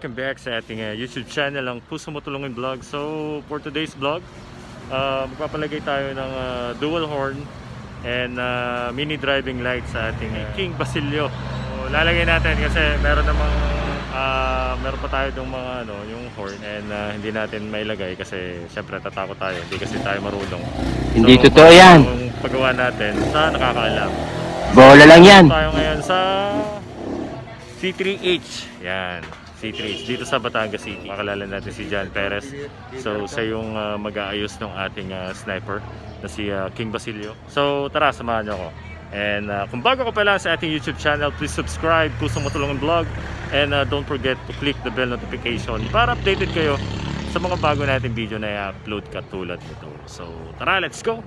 welcome back sa ating YouTube channel, ang Puso Mo Tulungin Vlog. So, for today's vlog, magpapalagay tayo ng dual horn and mini driving light sa ating King Basilio. So, lalagay natin kasi meron pa tayo ng mga yung horn and hindi natin mailagay kasi syempre tatakot tayo, hindi kasi tayo marunong. Hindi so, totoo yan. Yung paggawa natin sa nakakaalam. Bola lang yan. Tayo ngayon sa C3H. Yan, C3H dito sa Batangas City. Makalala natin si John Perez. So siya yung mag-aayos ng ating sniper na si King Basilio. So tara, samahan niyo ako. And kung bago ka pa lang sa ating YouTube channel, please subscribe, Puso Mo Tulungin Vlog. And don't forget to click the bell notification para updated kayo sa mga bago nating video na i-upload katulad nito. So tara, let's go!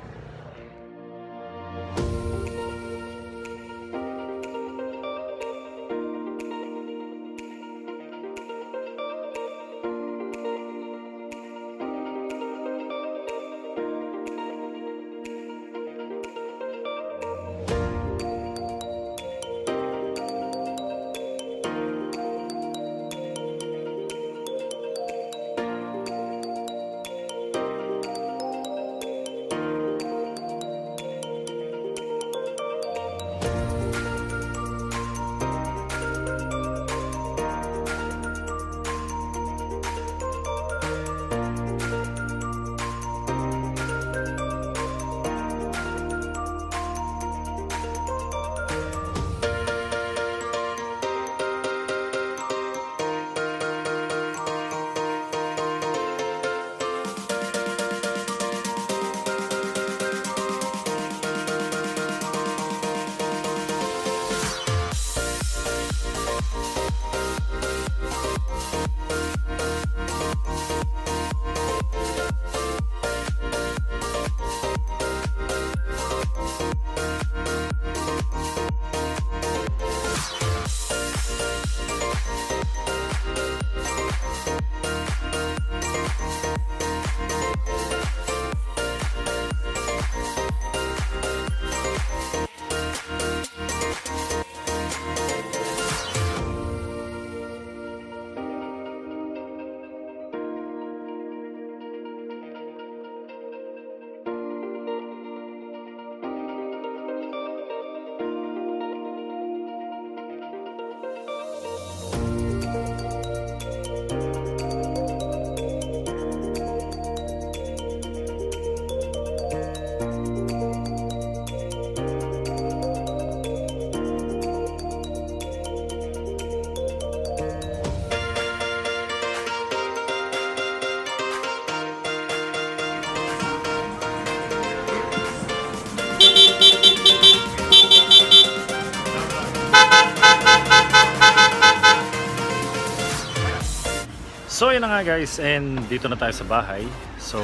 So yun na nga guys, and dito na tayo sa bahay. So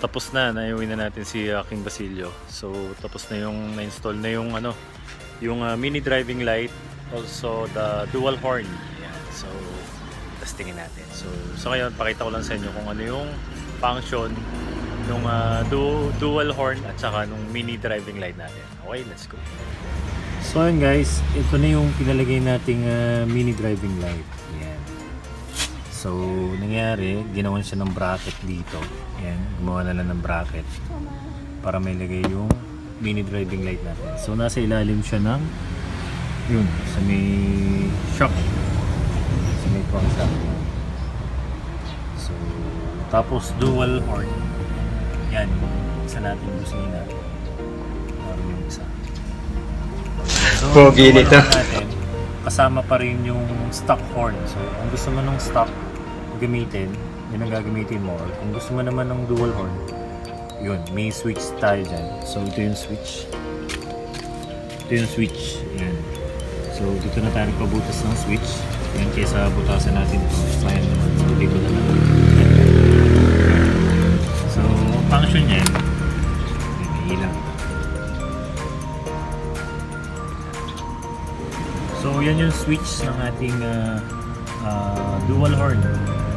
tapos na, naiuwi na natin si King Basilio. So tapos na yung na-install na yung yung mini driving light, also the dual horn. Yan. So testingin natin. So ngayon pakita ko lang sa inyo kung ano yung function ng dual horn at saka nung mini driving light natin. Okay, let's go. So yun guys, ito na yung pinalagay nating mini driving light. Yan. So, nangyari, ginawan siya ng bracket dito. Ayan, gumawa na lang ng bracket para may lagay yung mini driving light natin. So, nasa ilalim siya ng yun, sa may shock. Sa may crankshaft. So, tapos dual horn. Yan, isa natin busina. Meron yung isa. So, Pogi nito. natin, kasama pa rin yung stock horn. So, kung gusto mo ng stock gamitin, yun ang gagamitin mo. Or kung gusto mo naman ng dual horn, yun, may switch tayo dyan. So, ito yung switch. Ito yung switch. Yan. So, dito na tayo nagpabutas ng switch. Yan, kaysa butasan natin ito. Sayang naman. So, dito na lang. So, ang function niya, may ilaw. So, yan yung switch ng ating dual horn.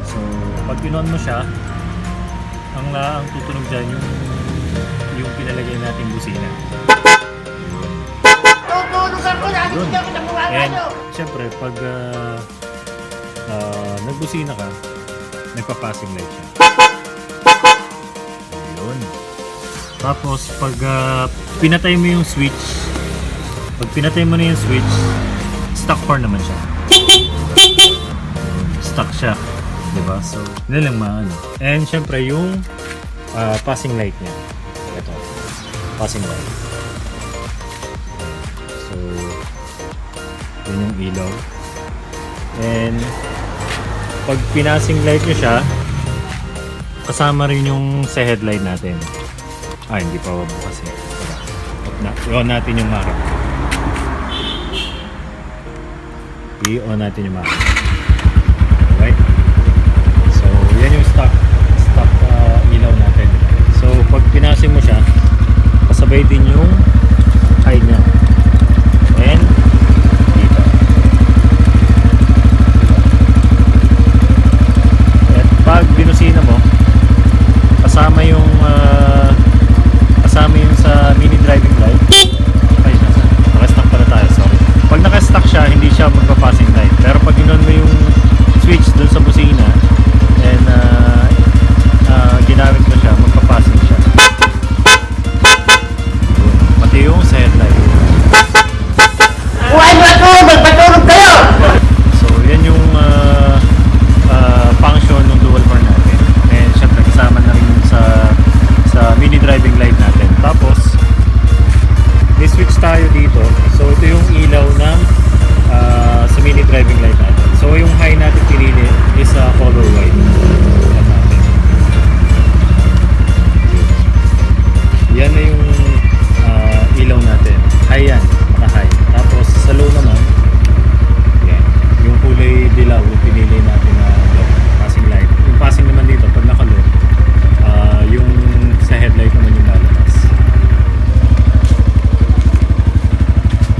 So, pag pinon mo siya, ang tutunog dyan yung pinalagay nating busina. Yun. And syempre, pag nagbusina ka, nagpa-passing light siya. Ayun. Tapos pag pinatay mo yung switch, stock core naman siya. Stock siya, 'di ba? So, hindi lang maano. And syempre yung passing light niya. Ito. Passing light. So, yun yung ilaw. And pag pinasing light nyo siya, kasama rin yung sa headlight natin. Hindi pa bukas eh. I-on natin yung makina. I-on natin yung makina. Alright? So, yan yung stock ilaw natin. So, pag pinasing mo siya, kasabay din yung high niya. And dito. At pag binusina mo, kasama yung sa mini driving light. Naka-stock pala tayo, sorry. Pag naka-stock siya, hindi siya magpa-passing light. Pero pag inon mo yung switch dun sa busina and ginamit mo siya, magpa-passing siya. Pati yung sa headlight. Buhay mo ako! Magpatulog kayo! So, yan yung function ng dual core natin. And syempre, kasama na rin sa mini driving light natin. Tapos, may switch tayo dito. So, ito yung ilaw ng sa mini driving light natin. So, yung high natin pinili is color white. Yan na yung ilaw natin. High yan, naka-high. Tapos, sa low naman, yan, yung kulay dilaw, yung pinili natin na passing light. Yung passing naman dito, pag naka-low, yung sa headlight naman yung lalabas.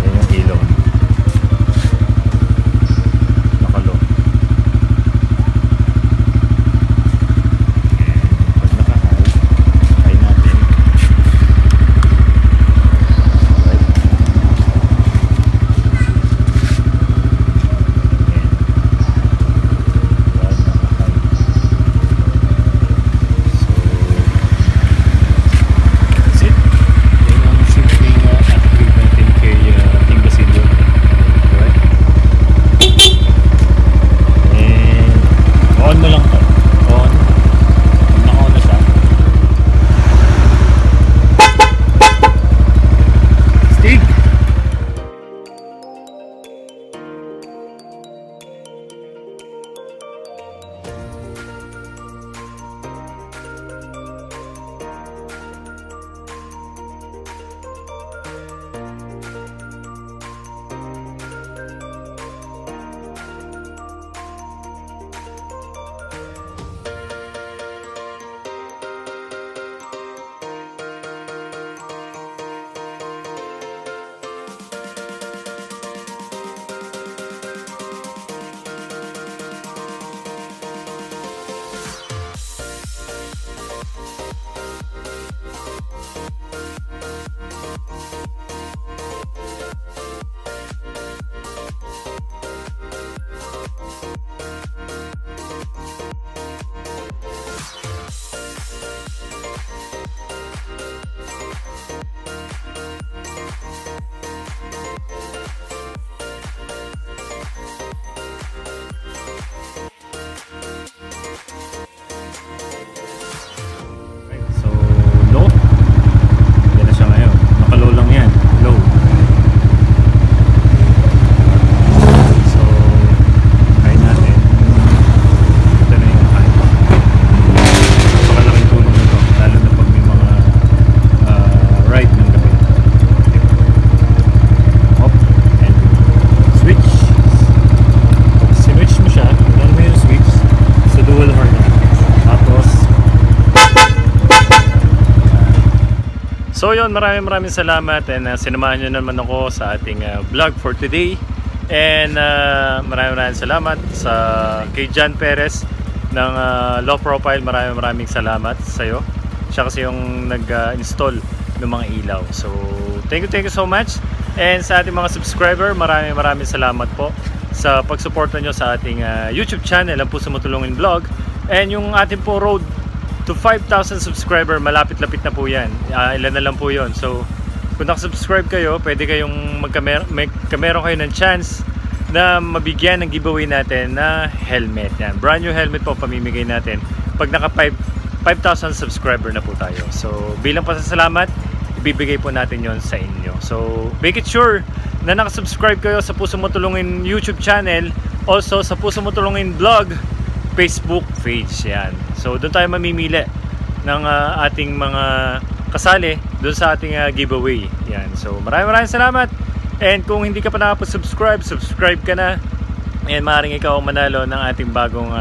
Yan yung ilaw. Naka-low. And pag naka-high, high natin. Right? So yun, maraming salamat and sinamahan nyo naman ako sa ating vlog for today. And maraming salamat sa kay John Perez ng Low Profile. Maraming salamat sa iyo. Siya kasi yung nag-install ng mga ilaw. So thank you so much. And sa ating mga subscriber, maraming salamat po sa pagsuporta nyo sa ating YouTube channel, ang Puso Mo Tulungin Vlog. And yung ating po road to 5,000 subscriber, malapit-lapit na po yan. Ilan na lang po yon. So kung nakasubscribe kayo, pwede kayong magkameron kayo ng chance na mabigyan ng giveaway natin na helmet. Yan, brand new helmet po pamimigay natin pag naka 5,000 subscriber na po tayo. So bilang pasasalamat, ibibigay po natin yon sa inyo. So make it sure na nakasubscribe kayo sa Puso Mo Tulungin YouTube channel, also sa Puso Mo Tulungin Vlog Facebook page. Yan. So doon tayo mamimili ng ating mga kasali doon sa ating giveaway. Yan. So maraming salamat. And kung hindi ka pa nakapag-subscribe, subscribe ka na. And maaaring ikaw ang manalo ng ating bagong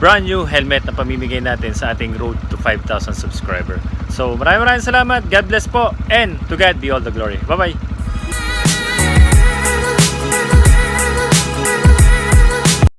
brand new helmet na pamimigay natin sa ating road to 5,000 subscriber. So maraming salamat. God bless po. And to God be all the glory. Bye-bye.